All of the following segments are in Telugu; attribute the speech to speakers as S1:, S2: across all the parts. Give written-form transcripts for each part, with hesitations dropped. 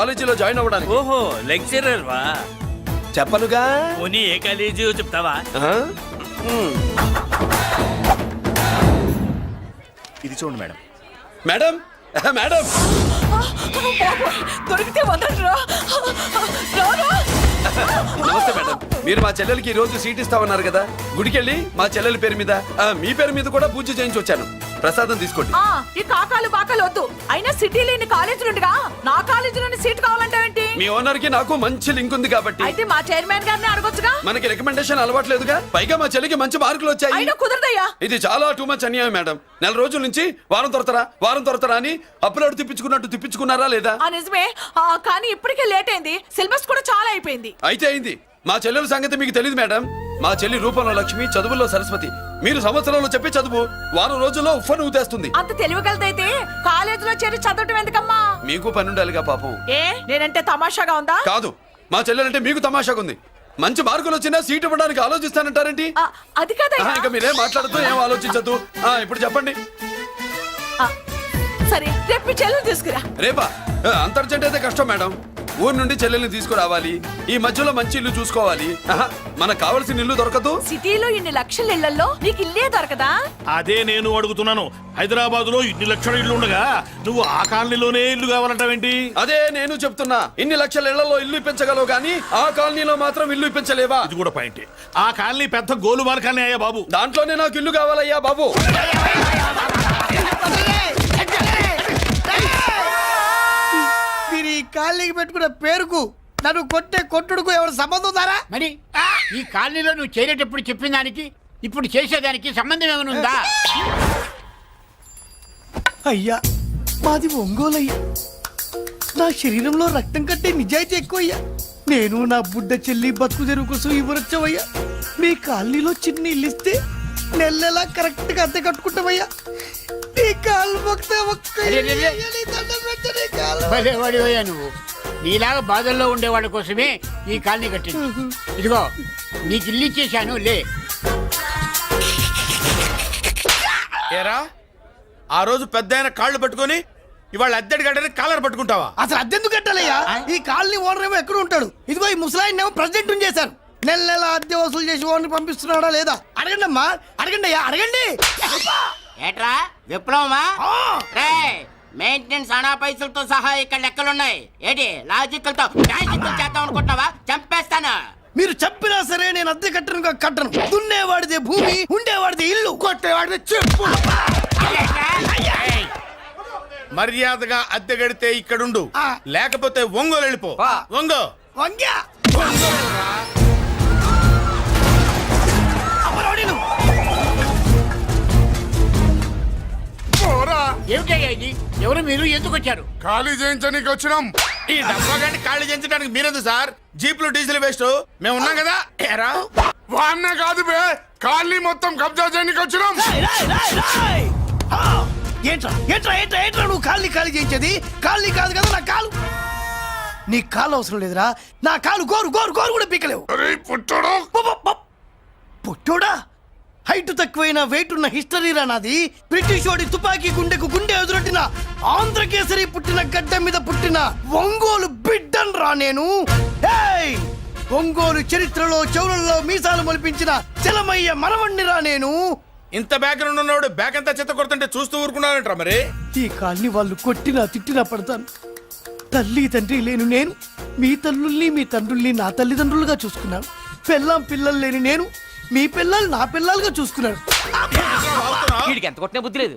S1: కాలేజీలో జాయిన్ అవ్వడానికి.
S2: ఓహో లెక్చరర్ వా?
S1: చెప్పనుగా.
S2: పోనీ ఏ కాలేజీ చెప్తావా?
S3: ఇది చూడండి మేడం.
S1: మేడం మేడం
S4: దొరికితే వదలరా.
S1: నమస్తే మేడం. మీరు మా చెల్లెలకి ఈ రోజు సీట్ ఇస్తామన్నారు కదా, గుడికెళ్ళి మా చెల్లెల పేరు మీద మీ పేరు మీద కూడా పూజ చేయించి వచ్చాను. ప్రసాదం తీసుకోండి.
S4: ఈ కాకాలు బాకాలు వద్దు. అయినా సిటీలో ఇన్ని కాలేజీలు ఉండగా నా కాలేజీలోని సీట్ కావాలంటావేంటి?
S1: మీ ఓనర్ కి నాకు మంచి లింక్ ఉంది కాబట్టి.
S4: అయితే మా చైర్మన్ గారిని అడగొచ్చుగా.
S1: మనకి రికమెండేషన్ అలవాట్లేదుగా. పైగా మా చెల్లికి మంచి మార్కులు వచ్చాయి.
S4: అయినా కుదరదయ్యా.
S1: ఇది చాలా టూ మచ్ అన్యాయం మేడం. నెల రోజుల నుంచి వారం తొరతరా అని అప్లోడ్ తిప్పించుకున్నట్టు తిప్పించుకున్నారా లేదా?
S4: నిజమే. కానీ ఇప్పటికే లేట్ అయింది. సిలబస్ కూడా చాలా అయిపోయింది.
S1: అయితే అయింది. మా చెల్లెల సంగతి మీకు తెలియదు మేడం. మా చెల్లి రూపంలో లక్ష్మి, చదువుల్లో సరస్వతి. మీరు సంవత్సరంలో చెప్పే చదువు వారం రోజుల్లో ఉఫ్ఫను ఊతేస్తుంది.
S4: అంత తెలివిగలదైతే కాలేజీలో చేరి చదవటం ఎందుకమ్మా?
S1: మీకు పని ఉండాలిగా పాపం.
S4: నేనంటే తమాషాగా ఉందా?
S1: కాదు, మా చెల్లెలంటే మీకు తమాషాగా ఉంది. మంచి మార్కులు వచ్చినా సీట్ ఇవ్వడానికి ఆలోచిస్తానంటారేంటి?
S4: అది కాదయ్యా.
S1: ఇంకా మీరేం మాట్లాడుతూ ఏం ఆలోచించద్దు. ఇప్పుడు చెప్పండి.
S4: సరే, రేపు మీ చెల్లెలు తీసుకురా.
S1: రేపా? అంత అర్జెంట్ అయితే కష్టం మేడం. ఊరు నుండి చెల్లెల్ని తీసుకురావాలి. ఈ మధ్యలో మంచి ఇల్లు చూసుకోవాలి. మనకు కావాల్సిన ఇల్లు దొరకదు.
S4: సిటీలో ఇన్ని లక్షల ఇళ్లలో నీకు ఇల్లే దొరకదా?
S3: అదే నేను అడుగుతున్నాను. హైదరాబాద్ లో ఇన్ని లక్షల ఇల్లు ఉండగా నువ్వు ఆ కాలనీలోనే ఇల్లు కావాలంటావేంటి?
S1: అదే నేను చెప్తున్నా. ఇన్ని లక్షల ఇళ్లలో ఇల్లు ఇప్పించగలవు కానీ ఆ కాలనీలో మాత్రం ఇల్లు ఇప్పించలేవా?
S3: ఇది కూడా పాయింట్. ఆ కాలనీ పెద్ద గోలుమార్ కాలనీ అయ్యా బాబు.
S1: దాంట్లోనే నాకు ఇల్లు కావాలయ్యా బాబు.
S5: కాలనీకి పెట్టుకున్న పేరుకు నన్ను కొట్టే కొట్టుడుకు ఎవరు సంబంధం ఉందారా?
S6: మరి ఈ కాలనీలో నువ్వు చేరేటప్పుడు చెప్పిన దానికి ఇప్పుడు చేసేదానికి సంబంధం ఏమైనా ఉందా?
S5: అయ్యా, మాది ఒంగోలు అయ్యా. నా శరీరంలో రక్తం కట్టే నిజాయితీ ఎక్కువ అయ్యా. నేను నా బుడ్డ చెల్లి బతుకు తెరువు కోసం ఇవ్వరొచ్చావయ్యా. మీ కాలనీలో చిన్న ఇల్లు ఇస్తే నెలలా కరెక్ట్ గా అద్దె కట్టుకుంటామయ్యా.
S6: భలేవాడివయ్యా నువ్వు. నీలాగా బాధల్లో ఉండేవాళ్ళ కోసమే ఈ కాలనీ కట్టింది. ఇదిగో నీకు ఇల్లు ఇచ్చేశాను, లే.
S7: ఏరా, ఆ రోజు పెద్ద కాళ్ళు పట్టుకొని ఇవాళ అద్దెడి గడ్డని కాలర్ పట్టుకుంటావా?
S5: అసలు అద్దెందుకు కట్టాలయ్యా? ఈ కాలనీ ఓనర్ ఏమో ఎక్కడ ఉంటాడు? ఇదిగో ఈ ముసలాయిని ఏమో ప్రెసిడెంట్ చేశారు. నెల నెల అద్దె వసూలు చేసి ఓనర్ పంపిస్తున్నాడా లేదా? అడగండి అమ్మా, అడగండి అయ్యా, అడగండి.
S8: ఏట్రా విప్లవమా? మెయింటెనెన్స్ అనా పైసలతో సహా ఇక్కడ లెక్కలున్నాయి. ఏంటి లాజికల్ తో మ్యాజికల్ చేద్దాం అనుకుంటావా? చంపేస్తాను.
S5: మీరు చెప్పినా సరే నేను అద్దె కట్టను. దున్నేవాడిదే భూమి, ఉండేవాడిదే ఇల్లు, కొట్టేవాడిదే చెప్పు.
S7: మర్యాదగా అద్దె గడితే ఇక్కడుండు, లేకపోతే ఒంగోలు వెళ్ళిపో.
S5: వంగ్యా
S6: ఏమిటయ్యా ఇది? ఎవరు మీరు? ఎందుకు వచ్చారు?
S7: ఖాళీ చేయించడానికి వచ్చినాం. ఈ డబ్బా గంట ఖాళీ చేయించడానికి మీరెందు సార్? జీప్లు డీజిల్ వేస్ట్, మేము ఉన్నాం కదా. ఏరా వాన్న కాదు బే, ఖాళీ మొత్తం కబ్జా చేయడానికి వచ్చినాం.
S5: ఏంట్రా నువ్వు ఖాళీ చేయించేది? ఖాళీ కాదు కదా నా కాలు. నీ కాలు అవసరం లేదురా. నా కాలు గోరు కూడా పీకలేవు. పుట్టోడా? హైట్ తక్కువైన వెయిట్ ఉన్న హిస్టరీరా నాది. బ్రిటిష్ వాడి తుపాకీ గుండెకు గుండె ఎదురొట్టిన ఆంధ్రకేసరి పుట్టిన గడ్డ మీద పుట్టిన ఒంగోలు బిడ్డన్ రా నేను. ఒంగోలు చరిత్రలో చౌరల్లో మీసాలు మొలిపించిన చలమయ్య మనవణ్ణిరా నేను.
S7: ఇంత బ్యాక్గ్రౌండ్ ఉన్నవాడు బ్యాక్ అంతా చెత్త కొడుతుంటే చూస్తూ ఊరుకున్నాడంట్రా. మరి
S5: ఈ కాల్ని వాళ్ళు కొట్టినా తిట్టినా పడతాను. తల్లి తండ్రి లేను నేను మీ తల్లుల్ని మీ తండ్రుల్ని నా తల్లిదండ్రులుగా చూసుకున్నాను. పెళ్ళాం పిల్లలు లేని నేను మీ పిల్లలు నా పిల్లలుగా చూసుకున్నాను.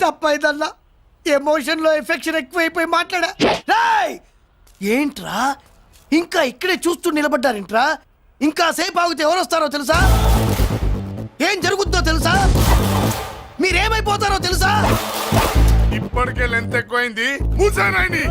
S5: తప్పైదల్లా ఎమోషన్ లో ఎఫెక్షన్ ఎక్కువైపోయి మాట్లాడా. ఏంట్రా ఇంకా ఇక్కడే చూస్తూ నిలబడ్డారేంట్రా? ఇంకా సేపు ఆగితే ఎవరు వస్తారో తెలుసా? ఏం జరుగుద్దో తెలుసా? మీరేమైపోతారో తెలుసా?
S7: ఇప్పటికే లెంత్ ఎక్కువైంది. మూసానాయని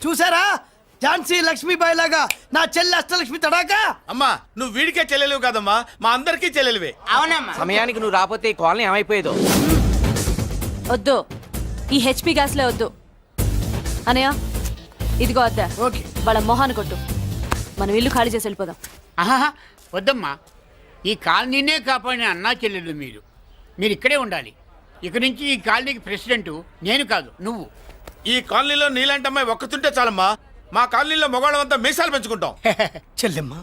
S5: చూసారా ఝాన్సీ లక్ష్మీబాయి లాగా నా చెల్లి అష్టలక్ష్మి తడాకా.
S7: అమ్మా నువ్వు వీడికే చెల్లెలివి కాదమ్మా మా అందరికీ చెల్లెలివే.
S8: అవునమ్మా.
S9: సమయానికి నువ్వు రాకపోతే ఈ కాలనీ ఏమైపోయేదో.
S10: వద్దు, ఈ హెచ్పి గ్యాస్లే వద్దు. అనయ్య ఇదిగో అద్దా,
S5: ఓకే.
S10: వాళ్ళ మొహాన్ని కొట్టు. మనం ఇల్లు ఖాళీ చేసి వెళ్ళిపోదాం.
S6: ఆహా వద్దమ్మా, ఈ కాలనీనే కాపాడిన అన్నా చెల్లెలు మీరు ఇక్కడే ఉండాలి. ఇక నుంచి ఈ కాలనీకి ప్రెసిడెంట్ నేను కాదు, నువ్వు.
S7: ఈ కాలనీలో నీలాంటి అమ్మాయి ఒక్కతుంటే చాలమ్మా. మా కాలనీలో మగవాళ్ళం అంతా మీసాలు పెంచుకుంటాం.
S5: చెల్లెమ్మ,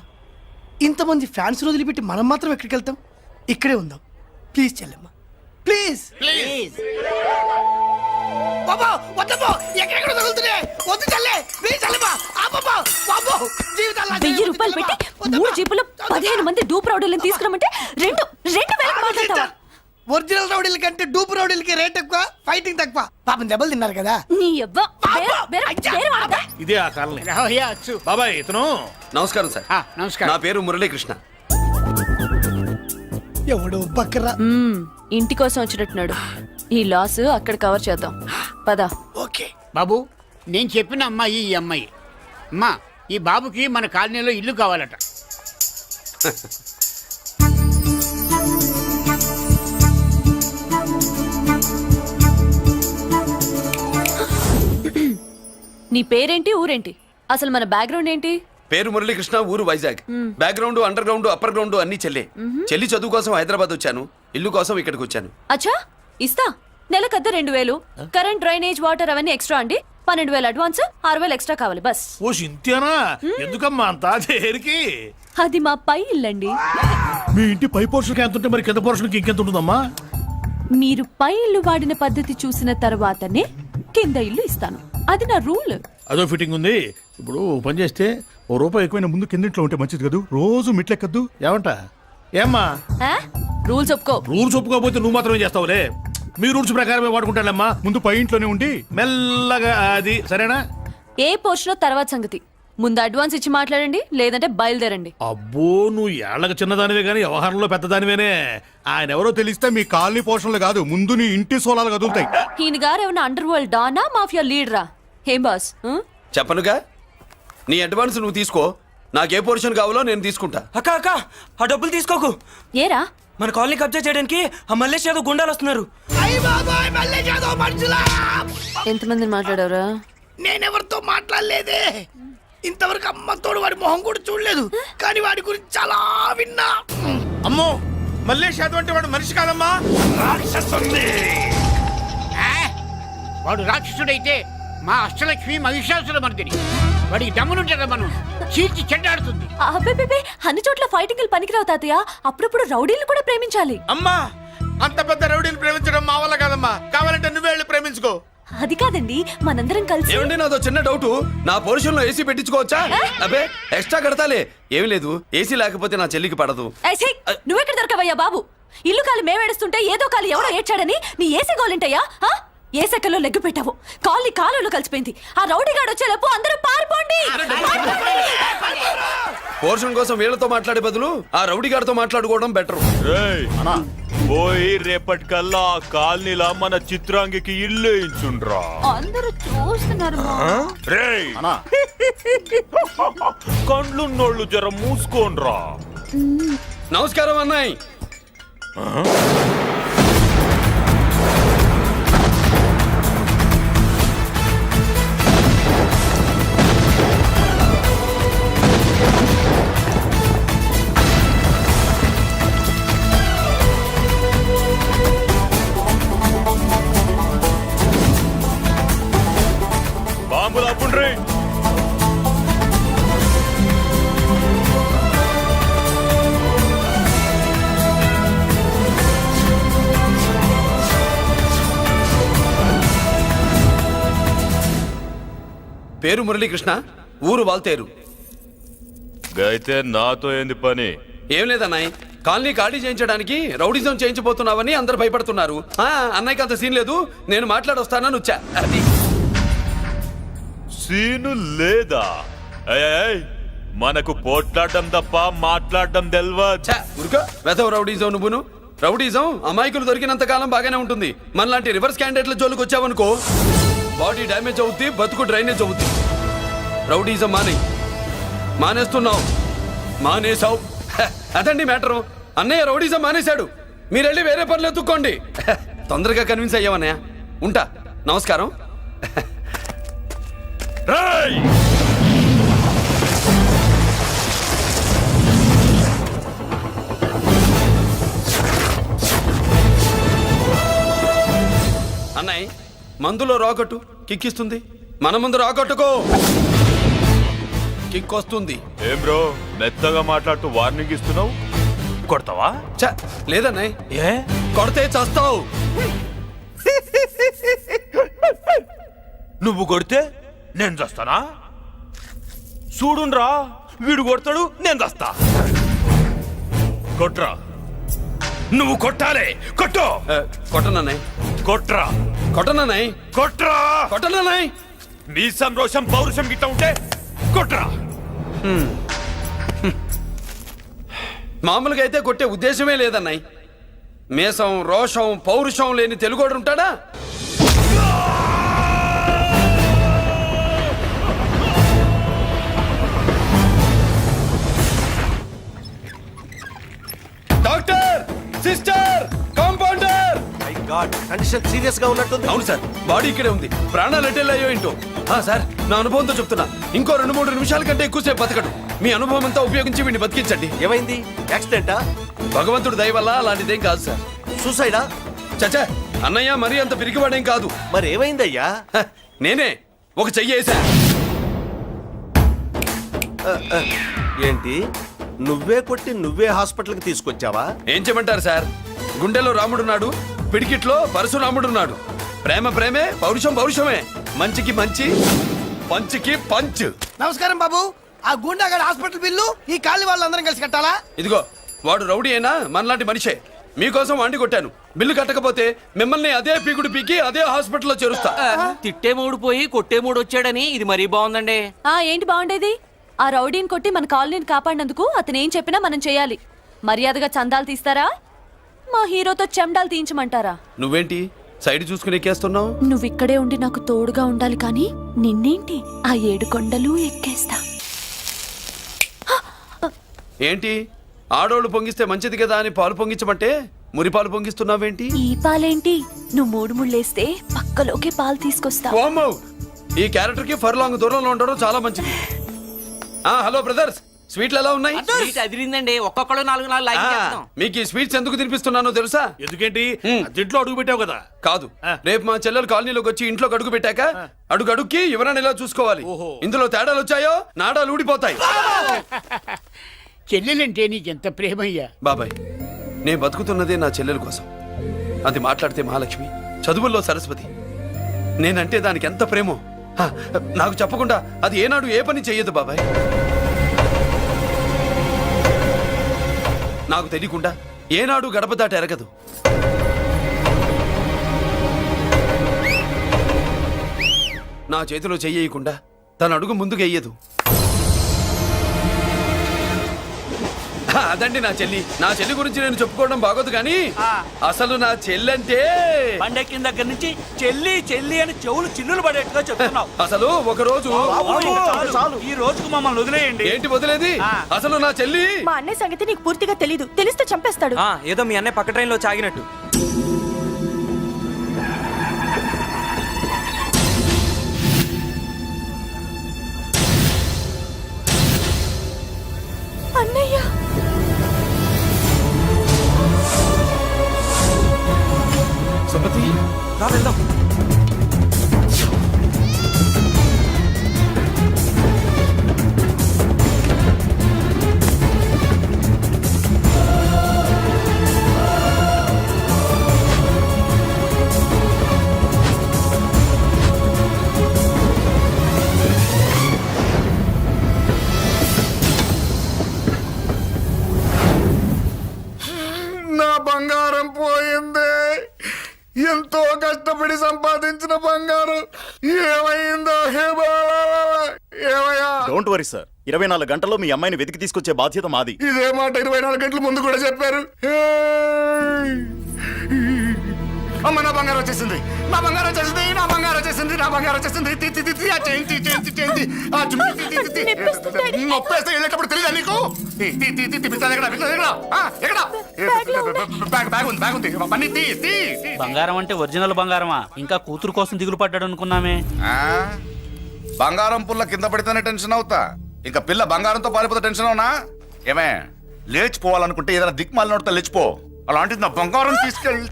S5: ఇంతమంది ఫ్యాన్స్ వదిలిపెట్టి మనం మాత్రం ఎక్కడికి వెళ్తాం? ఇక్కడే ఉందాం ప్లీజ్ చెల్లెమ్మ, ప్లీజ్.
S8: ప్లీజ్.
S5: బాబా వద్దమ్మో, ఎక్కడెక్కడ తగులుతున్నాయి, వద్దు చెల్లె, ప్లీజ్ చెల్లెమ్మ. ఆపమ్మా, బాబో, జీవితాల్లో
S10: 1000 రూపాయలు పెట్టి 3 జీపులు 15 మంది డూప్ రౌడీలను తీసుకురమ్మంటే 2,000 మాట్లాడతావా?
S5: ఒరిజినల్ రౌడీల కంటే డూప్ రౌడీలకి రేట్ ఎక్కువ, ఫైటింగ్ తక్కువ. పాపం దెబ్బలు తిన్నారు కదా.
S10: నీ అబ్బా వేరే వాడదా?
S3: ఇదే ఆ కాలనీ.
S6: రావయ్యా అచ్చు.
S3: బాబాయ్ ఇతను.
S1: నమస్కారం సార్.
S6: నమస్కారం.
S1: నా పేరు మురళీకృష్ణ.
S5: ఎవడో బక్కరా.
S10: ఇంటి కోసం వచ్చినట్టున్నాడు. ఈ లాస్ అక్కడ కవర్ చేద్దాం పదా.
S5: ఓకే
S6: బాబు, నేను చెప్పిన అమ్మాయి ఈ అమ్మాయి. అమ్మా, ఈ బాబుకి మన కాలనీలో ఇల్లు కావాలట.
S10: నీ పేరేంటి, ఊరేంటి, అసలు మన బ్యాక్గ్రౌండ్ ఏంటి?
S1: పేరు మురళీకృష్ణ, ఊరు Vizag. Background, under ground, upper ground అన్ని చెల్లి. చెల్లి చదువు కోసం హైదరాబాద్ వచ్చాను, ఇల్లు కోసం ఇక్కడికి వచ్చాను.
S10: అచ్చా, ఇస్తా. నెలకద్ద 2000, కరెంట్, డ్రైనేజ్, వాటర్ అవన్నీ ఎక్స్ట్రా అండి. 12,000 అడ్వాన్స్, 6,000 ఎక్స్ట్రా కావాలి బస్.
S3: ఓ సింత్యానా, ఎందుకమ్మా అంతా దేనికి?
S10: అది మా పై ఇల్లండి.
S3: మీ ఇంటి పై పోర్షన్కి ఎంత ఉంటే మరి కింద పోర్షన్కి ఇంకెంత ఉంటుందమ్మా?
S10: మీరు పై ఇల్లు వాడిన పద్ధతి చూసిన తర్వాతనే కింద ఇల్లు ఇస్తాను. అది నా రూల్.
S3: అదో ఫిట్టింగ్ ఉంది. ఇప్పుడు ఓ పని చేస్తే ₹1 ఎక్కువైనా ముందు కిందింట్లో ఉంటే మంచిది కదూ, రోజు మిట్లెక్కద్దు. ఏమంట? ఏమ్మా
S10: రూల్స్ ఒప్పుకో.
S3: రూల్స్ ఒప్పుకోకపోతే నువ్వు మాత్రమే చేస్తావులే. మీ రూల్స్ ప్రకారమే వాడుకుంటానమ్మా. ముందు పై ఇంట్లోనే ఉండి మెల్లగా అది, సరేనా?
S10: ఏ పోర్షన్ తర్వాత సంగతి. ముందు అడ్వాన్స్ ఇచ్చి మాట్లాడండి, లేదంటే బయలుదేరండి.
S3: అబ్బో, నువ్వు ఏళ్ళకి చిన్నదానివే కానీ వ్యవహారంలో పెద్దదానివేనే. ఆయన ఎవరో తెలిస్తే మీ కాలనీ పోషణలు కాదు, ముందు నీ ఇంటి సోలాలు కదులుతాయి.
S10: ఈయన గారు ఏమన్నా అండర్ వరల్డ్ డానా, మాఫియా లీడరా? ఏం బాస్?
S1: చెప్పనుగా, నీ అడ్వాన్స్ నువ్వు తీసుకో, నాకే పోర్షన్ కావాలో నేను తీసుకుంటా.
S9: అక్క అక్క, ఆ డబ్బులు తీసుకోకు.
S10: ఏరా?
S9: మన కాలనీ కబ్జా చేయడానికి ఆ మల్లేష్ యాదవ్ గుండాలు వస్తున్నారు.
S5: అయ్య బాబాయ్, మళ్ళీ ఏదో మనుషులా.
S10: ఎంతమందిని మాట్లాడారా?
S5: నేనెవరితో మాట్లాడలేదే. ఇంతవరకు అమ్మతోడు వాడి మొహం కూడా చూడలేదు, కానీ వాడి గురించి చాలా విన్నా.
S7: అమ్మో, మల్లేష్ యాదవ్ అంటే వాడు మనిషి కాదమ్మా, రాక్షసుని.
S6: వాడు రాక్షసుడైతే మా అష్టలక్ష్మి మహిషాసుల మర్దిని. వాడికి దమ్మునుంటారా మనం చీల్చి చెడ్డాడుతుంది.
S10: అబ్బే, అన్ని చోట్ల ఫైటింగ్ పనికిరావు తాతయ్య. అప్పుడప్పుడు రౌడీలు కూడా ప్రేమించాలి.
S7: అమ్మా, అంత పెద్ద రౌడీని ప్రేమించడం మా వల్ల కాదమ్మా. కావాలంటే నువ్వే వెళ్ళి ప్రేమించుకో.
S10: అది కాదండి, మనందరం కలిసి.
S1: ఏమండి, నాదో చిన్న డౌట్. నా పోర్షన్ లో ఏసీ పెట్టించుకోవచ్చా? అబ్బే, ఎక్స్ట్రా కడతాలే. ఏమి లేదు, ఏసీ లేకపోతే నా చెల్లికి పడదు.
S10: నువ్వెక్కడ దొరకవయ్యా బాబు? ఇల్లు కాలు మేమేడుస్తుంటే ఏదో కాలు ఎవరో ఏడ్చాడని నీ ఏసీ గోలింటయ్యా? ఏ సెకల్లో లెగ్గు పెట్టావు? కాలి కాలులో కలిసిపోయింది. ఆ రౌడీగాడు వచ్చేలోపు అందరూ పారిపోండి.
S1: పోర్షన్ కోసం వీళ్ళతో మాట్లాడే బదులు ఆ రౌడీ గారితో మాట్లాడుకోవడం బెటర్.
S11: పోయి రేపటికల్లా ఆ కాలనీలా మన చిత్రాంగికి ఇల్లు ఇచ్చుండ్రా.
S10: అందరూ చూస్తున్నారు.
S11: రేయ్, కండ్లున్నోళ్ళు జర మూసుకోండ్రా.
S1: నమస్కారం అన్నాయ్.
S11: బాంబులు అప్పుండ్రీ.
S1: పేరు మురళీకృష్ణ, ఊరు వాల్తేరు.
S11: అయితే నాతో ఏంది పని?
S1: ఏం లేదన్నాయ్, కాలనీ ఖాళీ చేయించడానికి రౌడిజం చేయించబోతున్నావని అందరు భయపడుతున్నారు. అన్నయ్యకి అంత సీన్ లేదు, నేను మాట్లాడొస్తానని వచ్చా. అది
S11: సీను లేదా? ఏయ్, మనకు పోట్లాడడం తప్ప మాట్లాడడం తెల్వా.
S1: ఉరుక వెధవ రౌడీజం. నువ్వును రౌడీజం అమాయకులు దొరికినంత కాలం బాగానే ఉంటుంది. మనలాంటి రివర్స్ క్యాండిడేట్ల జోలికి వచ్చావనుకో, బాడీ డ్యామేజ్ అవుద్ది, బతుకు డ్రైనేజ్ అవుద్ది. రౌడీజం మానేస్తున్నావు. మానేసావు. అదండి మ్యాటరు. అన్నయ్య రౌడీజం మానేశాడు. మీరెళ్ళి వేరే పనులు ఎత్తుక్కోండి. తొందరగా కన్విన్స్ అయ్యావన్నయ్య. ఉంటా. నమస్కారం.
S11: రేయ్!
S1: అన్నయ్య మందులో రాకట్టు కిక్కిస్తుంది. మన ముందు రాకట్టుకో, కిక్ వస్తుంది.
S11: ఏం బ్రో మెత్తగా మాట్లాడుతూ వార్నింగ్ ఇస్తున్నావు? కొడతావా?
S1: ఛ, లేదన్నయ్య.
S11: ఏ
S1: కొడితే చస్తావు.
S11: నువ్వు కొడితే నేను చస్తానా? చూడుండ్రా, వీడు కొడతాడు, నేను చస్తా. కొట్రా, నువ్వు కొట్టాలి. కొట్టు.
S1: కొట్టనన్నయ్య.
S11: కొట్రా,
S1: కొట్టనన్నయ్య.
S11: కొట్రా.
S1: కొట్టనన్నయ్య.
S11: నీ సంతోషం పౌరుషం గిట్ట ఉంటే కొట్రా.
S1: మామూలుగా అయితే కొట్టే ఉద్దేశమే లేదన్నయ్య. మేషం రోషం పౌరుషం లేని తెలుగోడు ఉంటాడా? Doctor, sister, compounder.
S5: Condition serious గా ఉన్నట్టుంది.
S1: అవును సార్, బాడీ ఇక్కడే ఉంది. ప్రాణాలు ఎట్టెళ్ళాయో ఏంటో. సార్, నా అనుభవంతో చెప్తున్నా, ఇంకో 2-3 నిమిషాల కంటే ఎక్కువసేపు బతకడు. మీ అనుభవం అంతా ఉపయోగించి వీడిని బతికించండి.
S5: ఏమైంది? యాక్సిడెంటా?
S1: భగవంతుడు దయ వల్ల అలాంటిదేం కాదు సార్.
S5: సూసైడా?
S1: చచ్చా, అన్నయ్య మరీ అంత పిరికివాడేం కాదు.
S5: మరి ఏమైందయ్యా?
S1: నేనే ఒక చెయ్యేసా.
S5: ఏంటి, నువ్వే కొట్టి నువ్వే హాస్పిటల్కి తీసుకొచ్చావా?
S1: ఏం చేయమంటారు సార్, గుండెలో రాముడున్నాడు, పిడికిట్లో పరశురాముడున్నాడు. ప్రేమ ప్రేమే, పౌరుషం పౌరుషమే. మంచికి మంచి, పంచికి పంచ్.
S5: నమస్కారం బాబు. ఆ గుండాగడ్ హాస్పిటల్ బిల్లు ఈ కాలి వాళ్ళందరం కలిసి కట్టాలా?
S1: ఇదిగో, వాడు రౌడీ అయినా మనలాంటి మనిషే. మీకోసం వండి కొట్టాను. బిల్లు కట్టకపోతే మిమ్మల్ని అదే పీకుడు పీకి అదే హాస్పిటల్లో చేరుస్తా.
S9: తిట్టే మూడు పోయి కొట్టే మూడు వచ్చాడని ఇది మరీ బాగుందండి.
S10: ఏంటి బాగుండేది? ఆ రౌడీని కొట్టి మన కాలనీని కాపాడినందుకు అతను ఏం చెప్పినా మనం చేయాలి. మర్యాదగా చందాలు తీస్తారా, మా హీరోతో చెండాలు తీయించమంటారా?
S1: నువ్వేంటి సైడ్ చూసుకుని ఎక్కేస్తున్నావు?
S10: నువ్వు ఇక్కడే ఉండి నాకు తోడుగా ఉండాలి, కానీ నిన్నేంటి ఆ 7 కొండలు ఎక్కేస్తా.
S1: ఏంటి, ఆడోళ్ళు పొంగిస్తే మంచిది కదా అని పాలు పొంగించమంటే మురిపాలు పొంగిస్తున్నావేంటి?
S10: ఈ పాలేంటి, నువ్వు 3 ముళ్ళేస్తే పక్కలోకే పాలు తీసుకొస్తా.
S1: ఓమ్మో, ఈ క్యారెక్టర్ కి ఫర్ లాంగ్ దూరంలో ఉండడం చాలా మంచిది. హలో బ్రదర్స్, స్వీట్లు ఎలా ఉన్నాయి?
S9: సీట్ అదిరిందండి, ఒక్కొక్కడు 4 లైక్ చేస్తాం.
S1: మీకు ఈ స్వీట్స్ ఎందుకు తినిపిస్తున్నానో తెలుసా?
S3: ఎందుకేంటి? అద్దెంట్లో అడుగు పెట్టావు కదా.
S1: కాదు, రేపు మా చెల్లెలు కాలనీలోకి వచ్చి ఇంట్లో అడుగు పెట్టాక అడుగు అడుక్కి ఎవరైనా ఇలా చూసుకోవాలి. ఇందులో తేడాలు వచ్చాయో నాడాలు ఊడిపోతాయి.
S6: చెల్లెలంటే నీకెంత ప్రేమయ్యా.
S1: బాబాయ్, నేను బతుకుతున్నదే నా చెల్లెల కోసం. అది మాట్లాడితే మహాలక్ష్మి, చదువుల్లో సరస్వతి. నేనంటే దానికి ఎంత ప్రేమో నాకు చెప్పకుండా అది ఏనాడు ఏ పని చెయ్యదు బాబాయ్. నాకు తెలియకుండా ఏనాడు గడప దాటి ఎరగదు. నా చేతిలో చెయ్యకుండా తన అడుగు ముందుకు వెయ్యదు. అదండి నా చెల్లి. నా చెల్లి గురించి నేను చెప్పుకోవడం బాగోదు, కానీ అసలు నా చెల్లి అంటే
S9: పండెక్కిన దగ్గర నుంచి చెల్లి చెల్లి అని చెవులు చిల్లులు పడేట్టుగా చెప్తున్నావు.
S1: అసలు ఒక రోజు
S9: ఈ రోజుకు మమ్మల్ని వదిలేయండి.
S1: ఏంటి వదిలేది? అసలు నా చెల్లి.
S4: మా అన్నయ్య సంగతి నీకు పూర్తిగా తెలీదు. తెలిస్తే చంపేస్తాడు.
S9: ఏదో మీ అన్నయ్య పక్క ట్రైన్ లో చాగినట్టు.
S10: అన్నయ్య,
S1: సుమతి,
S9: రా వెళ్దాం.
S7: నా బంగారం పోయింది. ఎంతో కష్టపడి సంపాదించిన బంగారం ఏమైందో? ఏమయ్యా?
S12: డోంట్ వరీ సార్, 24 గంటల్లో మీ అమ్మాయిని వెతికి తీసుకొచ్చే బాధ్యత మాది.
S7: ఇదే మాట 24 గంటల ముందు కూడా చెప్పారు. అమ్మ, నా బంగారం వచ్చేసింది, నా బంగారం వచ్చేసింది, నా బంగారం వచ్చేసింది, నా బంగారం వచ్చేసింది. చేయింది ఆ, నొప్పేస్తే వెళ్ళేటప్పుడు తెలియదా నీకు పిస్తాది ఎక్కడ ఎక్కడ బ్యాగ్ ఉంది పని తీ.
S9: బంగారం అంటే ఒరిజినల్ బంగారమా? ఇంకా కూతురు కోసం దిగులు పడ్డాడు అనుకున్నామే.
S7: బంగారం పుల్ల కింద పడితేనే టెన్షన్ అవుతా, ఇంకా పిల్ల బంగారంతో పారిపోతే టెన్షన్ అవునా? ఏమే లేచిపోవాలనుకుంటే ఏదైనా దిక్మాల నోడితే లేచిపో, అలాంటిది నా బంగారం తీసుకెళ్ళి.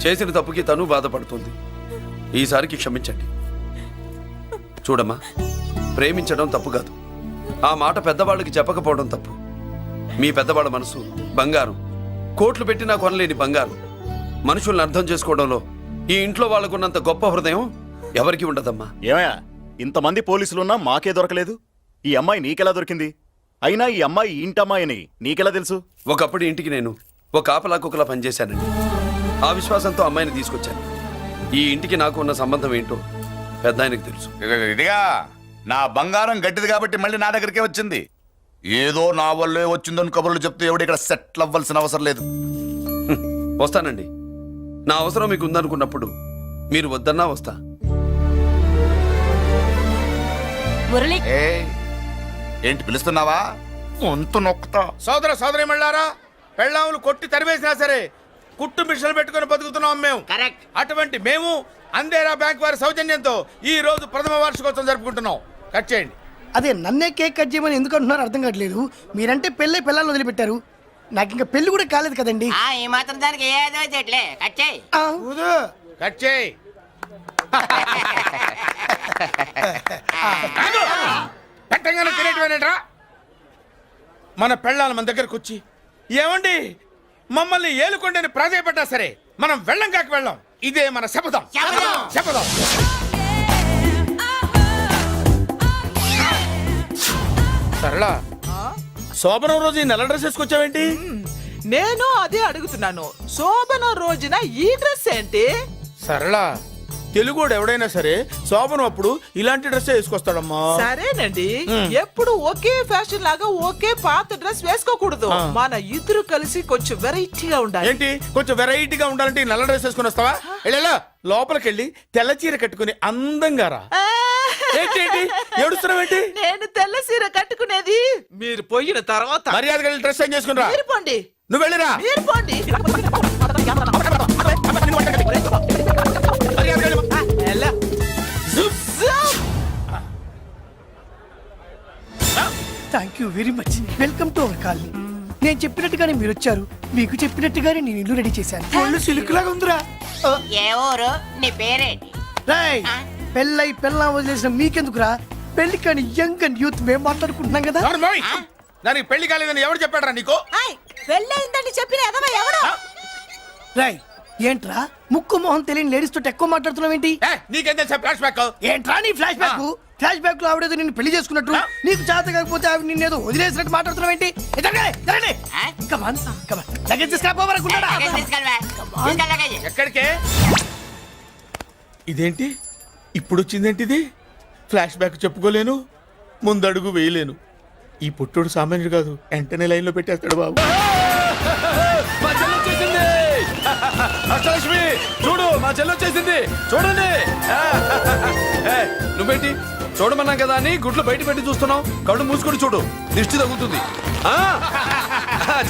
S1: చేసిన తప్పుకి తను బాధపడుతుంది. ఈసారికి క్షమించండి. చూడమ్మా, ప్రేమించడం తప్పు కాదు, ఆ మాట పెద్దవాళ్ళకి చెప్పకపోవడం తప్పు. మీ పెద్దవాళ్ళ మనసు బంగారం, కోట్లు పెట్టినా కొనలేని బంగారం. మనుషుల్ని అర్థం చేసుకోవడంలో ఈ ఇంట్లో వాళ్ళకున్నంత గొప్ప హృదయం ఎవరికి ఉండదమ్మా.
S12: ఏమయ్యా, ఇంతమంది పోలీసులున్నా మాకే దొరకలేదు. ఈ అమ్మాయి నీకెలా దొరికింది? అయినా ఈ అమ్మాయి ఈ ఇంటమ్మాయి అని నీకెలా తెలుసు?
S1: ఒకప్పుడు ఇంటికి నేను ఒక ఆపలాకుకలా పనిచేశానండి. ఆ విశ్వాసంతో అమ్మాయిని తీసుకొచ్చాను. ఈ ఇంటికి నాకు ఉన్న సంబంధం ఏంటో పెద్ద ఆయనకు తెలుసు.
S7: ఇదిగా నా బంగారం గట్టిది కాబట్టి మళ్ళీ నా దగ్గరికే వచ్చింది. ఏదో నా వల్లే వచ్చిందని కబుర్లు చెప్తే ఎవడు ఇక్కడ సెటిల్ అవ్వాల్సిన అవసరం లేదు.
S1: వస్తానండి. నా అవసరం మీకు ఉందనుకున్నప్పుడు మీరు వద్దన్నా వస్తా.
S10: మురళి,
S7: ఏంటి పిలుస్తున్నావా? వంతు నొక్కుతా. సోదర సోదరి మళ్ళారా, పెళ్ళాములు కొట్టి తరివేసినా సరే కుట్టు మిషన్లు పెట్టుకుని బతుకుతున్నాం మేము.
S8: కరెక్ట్.
S7: అటువంటి మేము అందేరా బ్యాంక్ వారి సౌజన్యంతో ఈ రోజు ప్రథమ వార్షికోత్సవం జరుపుకుంటున్నాం. కట్ చేయండి.
S5: అదే నన్నే కేక్ కట్ చేయమని ఎందుకు అంటున్నారో అర్థం కావట్లేదు. మీరంటే పెళ్ళే పిల్లల్ని వదిలిపెట్టారు, నాకు ఇంకా పెళ్లి కూడా కాలేదు కదండి.
S8: ఈ మాత్రం దానికి ఏదో చెట్లే కట్ చేయి.
S7: కట్ చేయి. పెట్టంగానే తినేటివేనేట్రా? మన పెళ్ళాల మన దగ్గరకు వచ్చి ఏమండి మమ్మల్ని ఏలుకొండని ప్రాధాయపడ్డా సరే మనం వెళ్ళం కాక వెళ్ళం. ఇదే మన శపథం. శపథం. సరళ, శోభనం రోజు ఈ నల్ల డ్రెస్ వేసుకొచ్చావేంటి?
S4: నేను అదే అడుగుతున్నాను, శోభన రోజున ఈ డ్రెస్ ఏంటి?
S7: సరళ, తెలుగుడు ఎవడైనా సరే శోభనం అప్పుడు ఇలాంటి డ్రెస్ వేసుకొస్తాడమ్మా.
S4: సరేనండి, ఎప్పుడు ఒకే ఫ్యాషన్ లాగా ఒకే పాత డ్రెస్ వేసుకోకూడదు. మన ఇద్దరు కలిసి కొంచెం వెరైటీగా ఉండాలి.
S7: ఏంటి కొంచెం వెరైటీగా ఉండాలంటే ఈ నల్ల డ్రెస్ వేసుకొని వస్తావా? వెళ్ళా లోపలికి వెళ్ళి తెల్ల చీర కట్టుకుని అందంగా రా. ఏంటి ఏడుస్తున్నావేంటి?
S4: నేను తెల్ల సీర కట్టుకునేది మీరు పోయిన తర్వాత.
S7: మర్యాదగా వెళ్ళి డ్రెస్ చేంజ్ చేసుకుని రా.
S4: మీరు పోండి.
S7: నువ్వు వెళ్ళిరా.
S4: మీరు పోండి.
S5: Thank you very much. Welcome to our colony. నేను చెప్పినట్టుగానే మీరు వచ్చారు, మీకు చెప్పినట్టుగానే నేను ఇల్లు రెడీ చేశాను. ఒళ్ళు సిల్క్ లాగా ఉందిరా.
S8: ఏ ఊరు? నీ పేరేంటి?
S5: రాయ్, పెళ్ళై పెళ్ళా వదిలేసిన మీకెందుకురా? పెళ్లి కాని యంగ్ అండ్ యూత్ మేము మాట్లాడుకుంటున్నాం కదా.
S7: దానికి పెళ్లి కాలేదని ఎవరు చెప్పాడరా నీకు?
S4: పెళ్ళయిందని చెప్పిన ఎదవ ఎవడు?
S5: రాయ్, ఏంట్రా ముక్కు మొహం తెలియని లేడీస్ తోటి ఎక్కువ మాట్లాడుతున్నావు ఏంటి?
S7: నీకేం తెలుసా ఫ్లాష్ బ్యాక్?
S5: ఏంట్రా నీ ఫ్లాష్ బ్యాక్? ఫ్లాష్ బ్యాక్ లో ఆవిడేదో నిన్ను పెళ్లి చేసుకున్నట్టు, నీకు చేత కాకపోతే ఆవిడ నిన్నేదో వదిలేసినట్టు మాట్లాడుతున్నావు ఏంటి?
S7: ఎక్కడికే? ఇదేంటి ఇప్పుడు వచ్చిందేంటి? ఇది ఫ్లాష్ బ్యాక్ చెప్పుకోలేను, ముందడుగు వేయలేను. ఈ పుట్టుడు సామాన్యుడు కాదు, వెంటనే లైన్ లో పెట్టేస్తాడు బాబు.
S1: మా చెల్లి వచ్చేసింది. అష్టలక్ష్మి చూడు, మా చెల్లి వచ్చేసింది చూడండి. నువ్వేంటి చూడమన్నాం కదా అని గుడ్లు బయట పెట్టి చూస్తున్నావు? కళ్ళు మూసుకొని చూడు, దిష్టి తగ్గుతుంది.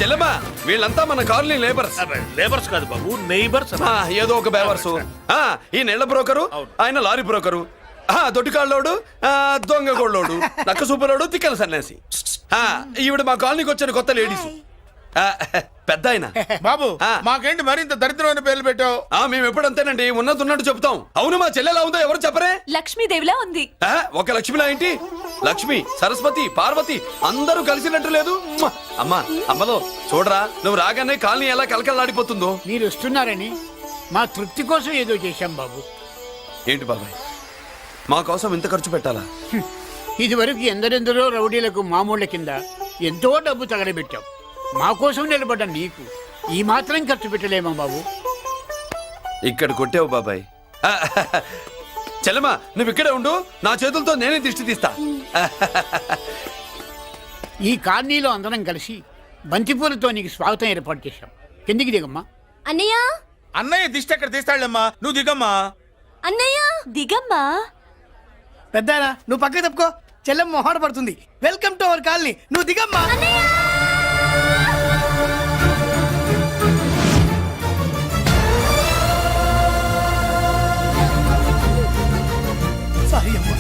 S1: చెల్లెమ్మా, వీళ్ళంతా మన కాలనీ లేబర్స్.
S3: లేబర్స్ కాదు బాబు, నైబర్స్.
S1: ఏదో ఒక బేవర్సు. ఈ నెల బ్రోకరు, ఆయన లారీ బ్రోకరు, దొడ్డికాళ్ళోడు, దొంగ గోళ్ళోడు, నక్క సూపరోడు, తిక్కల సన్యాసి. ఈవిడ మా కాలనీకి వచ్చిన కొత్త లేడీస్. పెద్ద ఆయన.
S7: బాబు మాకేంటి మరింత దరిద్రమైన పేర్లు పెట్టావు?
S1: మేము ఎప్పుడంతేనండి, ఉన్నట్టు చెప్తాం. అవును, మా చెల్లెలా ఉందో ఎవరు చెప్పరే?
S10: లక్ష్మీదేవిలా ఉంది.
S1: ఒక లక్ష్మిలా ఏంటి? లక్ష్మి, సరస్వతి, పార్వతి అందరూ కలిసినట్టు లేదు. అమ్మా, అమ్మలో చూడరా, నువ్వు రాగానే కాలనీ ఎలా కలకలాడిపోతుందో.
S6: మీరు వస్తున్నారని మా తృప్తి కోసం ఏదో చేశాం బాబు.
S1: ఏంటి బాబాయ్, మా కోసం ఇంత ఖర్చు పెట్టాలా?
S6: ఇదివరకు ఎందరెందరో రౌడీలకు మామూళ్ళ కింద ఎంతో డబ్బు తగలబెట్టాం. మా కోసం నిలబడ్డ నీకు ఈ మాత్రం ఖర్చు పెట్టలేమా బాబు?
S1: ఇక్కడ కొట్టావు బాబాయ్. చెల్లెమ్మా, నువ్వు ఇక్కడే ఉండు, నా చేతులతో నేనే దిష్టి తీస్తా.
S6: ఈ కాలనీలో అందరం కలిసి బంతిపూలతో నీకు స్వాగతం ఏర్పాటు చేశాం. కిందికి దిగమ్మా.
S10: అన్నయ్య,
S7: అన్నయ్య దిష్టి ఎక్కడ తీస్తాడమ్మా, నువ్వు దిగమ్మా.
S10: అన్నయ్య దిగమ్మా.
S5: పెద్దాయనా నువ్వు పక్కకి తప్పుకో, చెల్లెమ్మ మొహాట పడుతుంది. వెల్కమ్ టు అవర్ కాలనీ, నువ్వు దిగమ్మా. సారీ అమ్మా.